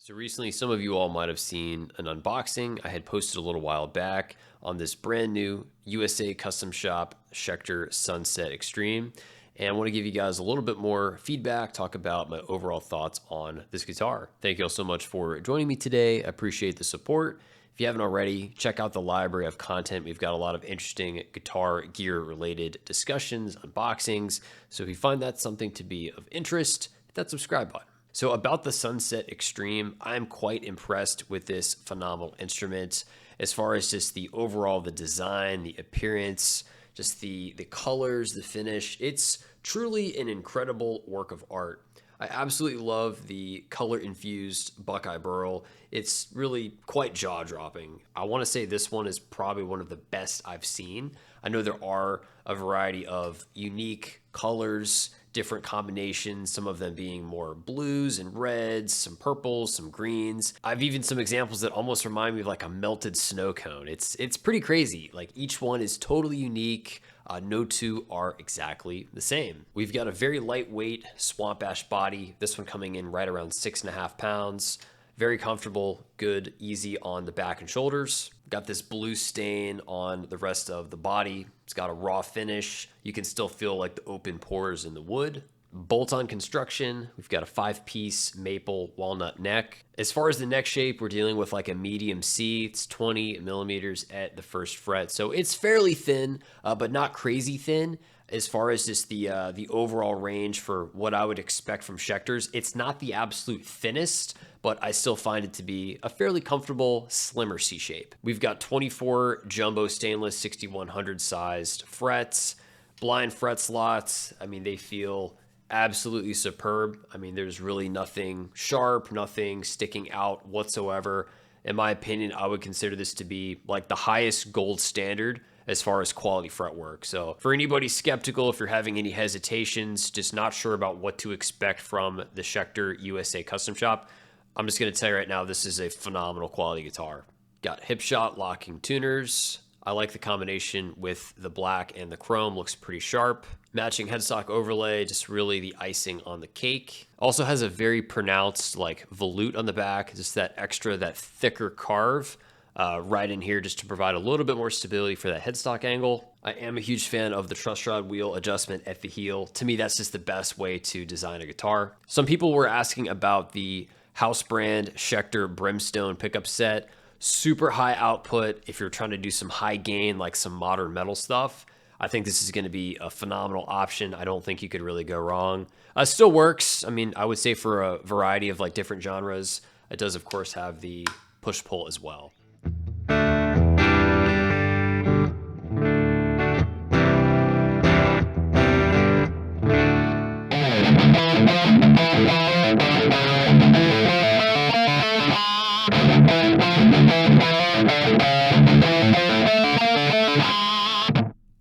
So recently, some of you all might have seen an unboxing I had posted a little while back on this brand new USA Custom Shop Schecter Sunset Extreme. And I want to give you guys a little bit more feedback, talk about my overall thoughts on this guitar. Thank you all so much for joining me today. I appreciate the support. If you haven't already, check out the library of content. We've got a lot of interesting guitar gear related discussions, unboxings. So if you find that something to be of interest, hit that subscribe button. So about the Sunset Extreme, I'm quite impressed with this phenomenal instrument as far as just the overall, the design, the appearance, just the colors, the finish. It's truly an incredible work of art. I absolutely love the color infused Buckeye Burl. It's really quite jaw dropping. I want to say this one is probably one of the best I've seen. I know there are a variety of unique colors, different combinations, some of them being more blues and reds, some purples, some greens. I've even some examples that almost remind me of like a melted snow cone. It's pretty crazy. Like each one is totally unique. No two are exactly the same. We've got a very lightweight swamp ash body. This one coming in right around 6.5 pounds. Very comfortable, good, easy on the back and shoulders. Got this blue stain on the rest of the body. It's got a raw finish. You can still feel like the open pores in the wood. Bolt-on construction. We've got a 5-piece maple walnut neck. As far as the neck shape, we're dealing with like a medium C. It's 20 millimeters at the first fret. So it's fairly thin, but not crazy thin. As far as just the overall range for what I would expect from Schecters, it's not the absolute thinnest, but I still find it to be a fairly comfortable, slimmer C shape. We've got 24 jumbo stainless 6100 sized frets, blind fret slots. I mean, they feel absolutely superb. I mean, there's really nothing sharp, nothing sticking out whatsoever. In my opinion, I would consider this to be like the highest gold standard as far as quality fretwork. So for anybody skeptical, if you're having any hesitations, just not sure about what to expect from the Schecter USA Custom Shop, I'm just going to tell you right now, this is a phenomenal quality guitar. Got Hipshot locking tuners. I like the combination with the black and the chrome, looks pretty sharp. Matching headstock overlay, just really the icing on the cake. Also has a very pronounced like volute on the back, just that extra, that thicker carve right in here just to provide a little bit more stability for that headstock angle. I am a huge fan of the truss rod wheel adjustment at the heel. To me, that's just the best way to design a guitar. Some people were asking about the house brand Schecter Brimstone pickup set. Super high output if you're trying to do some high gain, like some modern metal stuff. I think this is going to be a phenomenal option. I don't think you could really go wrong. Still works. I mean, I would say for a variety of like different genres. It does, of course, have the push-pull as well.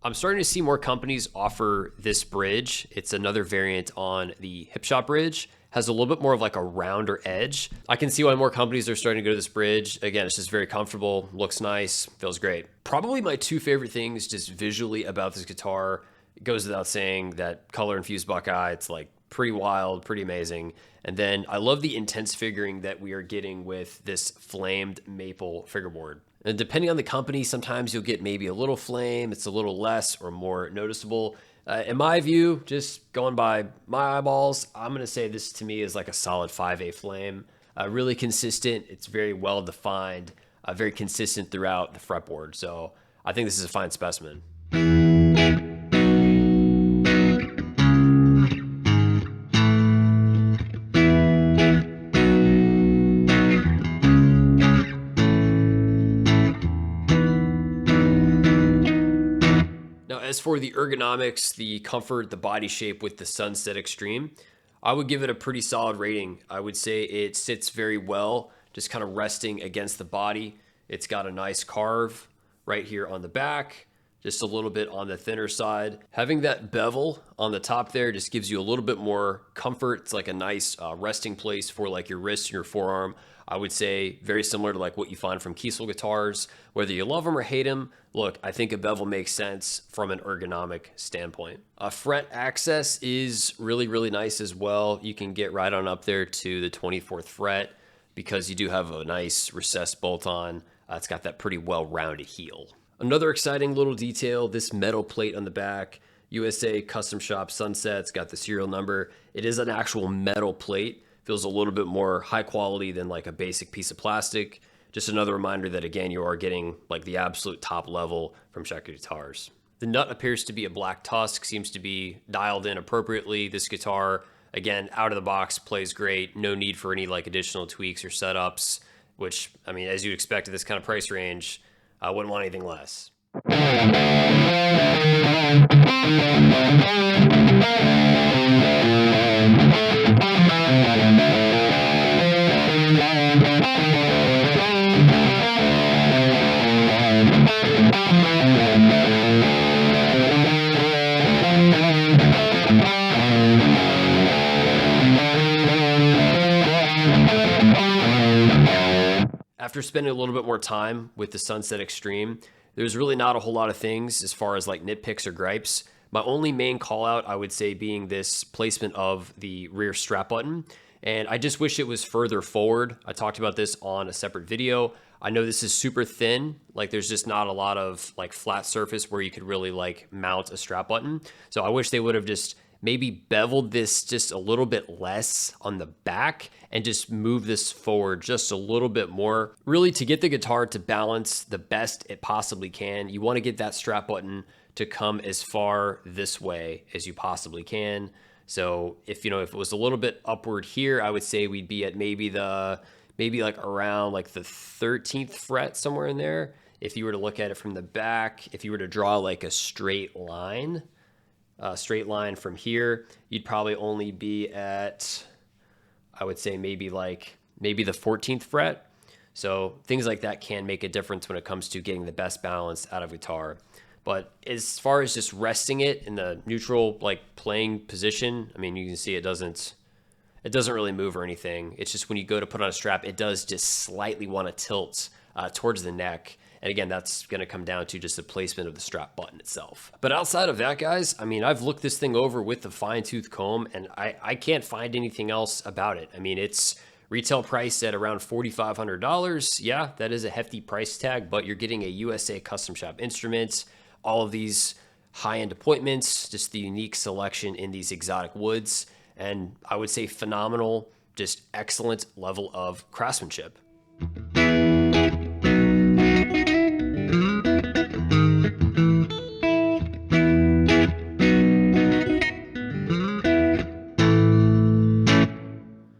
I'm starting to see more companies offer this bridge. It's another variant on the Hipshot bridge. Has a little bit more of like a rounder edge. I can see why more companies are starting to go to this bridge. Again, it's just very comfortable, looks nice, feels great. Probably my two favorite things just visually about this guitar. It goes without saying that color infused Buckeye, it's like pretty wild, pretty amazing. And then I love the intense figuring that we are getting with this flamed maple fingerboard. And depending on the company, sometimes you'll get maybe a little flame, it's a little less or more noticeable. In my view, just going by my eyeballs, I'm going to say this to me is like a solid 5A flame. Really consistent, it's very well defined, very consistent throughout the fretboard. So I think this is a fine specimen. As for the ergonomics, the comfort, the body shape with the Sunset Extreme, I would give it a pretty solid rating. I would say it sits very well, just kind of resting against the body. It's got a nice carve right here on the back, just a little bit on the thinner side. Having that bevel on the top there just gives you a little bit more comfort. It's like a nice resting place for like your wrist and your forearm. I would say very similar to like what you find from Kiesel guitars. Whether you love them or hate them, look, I think a bevel makes sense from an ergonomic standpoint. Fret access is really, really nice as well. You can get right on up there to the 24th fret. because you do have a nice recessed bolt-on. It's got that pretty well-rounded heel. Another exciting little detail, this metal plate on the back, USA Custom Shop Sunset. It's got the serial number. It is an actual metal plate. Feels a little bit more high quality than like a basic piece of plastic. Just another reminder that, again, you are getting like the absolute top level from Schecter guitars. The nut appears to be a black tusk, seems to be dialed in appropriately. This guitar, again, out of the box, plays great. No need for any like additional tweaks or setups, which, I mean, as you'd expect at this kind of price range, I wouldn't want anything less. After spending a little bit more time with the Sunset Extreme, there's really not a whole lot of things as far as like nitpicks or gripes. My only main call out, I would say, being this placement of the rear strap button. And I just wish it was further forward. I talked about this on a separate video. I know this is super thin. Like there's just not a lot of like flat surface where you could really like mount a strap button. So I wish they would have just maybe beveled this just a little bit less on the back and just move this forward just a little bit more. Really, to get the guitar to balance the best it possibly can, you want to get that strap button to come as far this way as you possibly can. So if it was a little bit upward here, I would say we'd be at maybe like around like the 13th fret, somewhere in there. If you were to look at it from the back, if you were to draw like a straight line from here, you'd probably only be at, I would say maybe the 14th fret. So things like that can make a difference when it comes to getting the best balance out of guitar. But as far as just resting it in the neutral like playing position, I mean, you can see it doesn't really move or anything. It's just when you go to put on a strap, it does just slightly want to tilt towards the neck. And again, that's going to come down to just the placement of the strap button itself. But outside of that, guys, I mean, I've looked this thing over with the fine-tooth comb, and I can't find anything else about it. I mean, it's retail priced at around $4,500. Yeah, that is a hefty price tag, but you're getting a USA Custom Shop instrument, all of these high-end appointments, just the unique selection in these exotic woods, and I would say phenomenal, just excellent level of craftsmanship.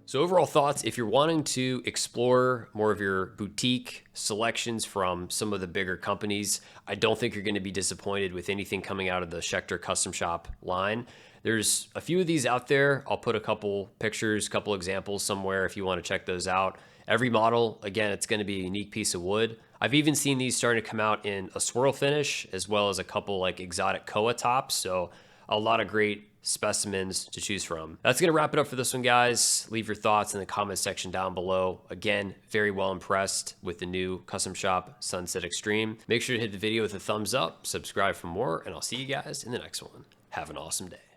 So overall thoughts, if you're wanting to explore more of your boutique selections from some of the bigger companies, I don't think you're going to be disappointed with anything coming out of the Schecter Custom Shop line. There's a few of these out there. I'll put a couple pictures, couple examples somewhere if you want to check those out. Every model, again, it's going to be a unique piece of wood. I've even seen these starting to come out in a swirl finish, as well as a couple like exotic koa tops. So a lot of great specimens to choose from. That's going to wrap it up for this one, guys. Leave your thoughts in the comment section down below. Again, very well impressed with the new Custom Shop Sunset Extreme. Make sure to hit the video with a thumbs up, subscribe for more, and I'll see you guys in the next one. Have an awesome day.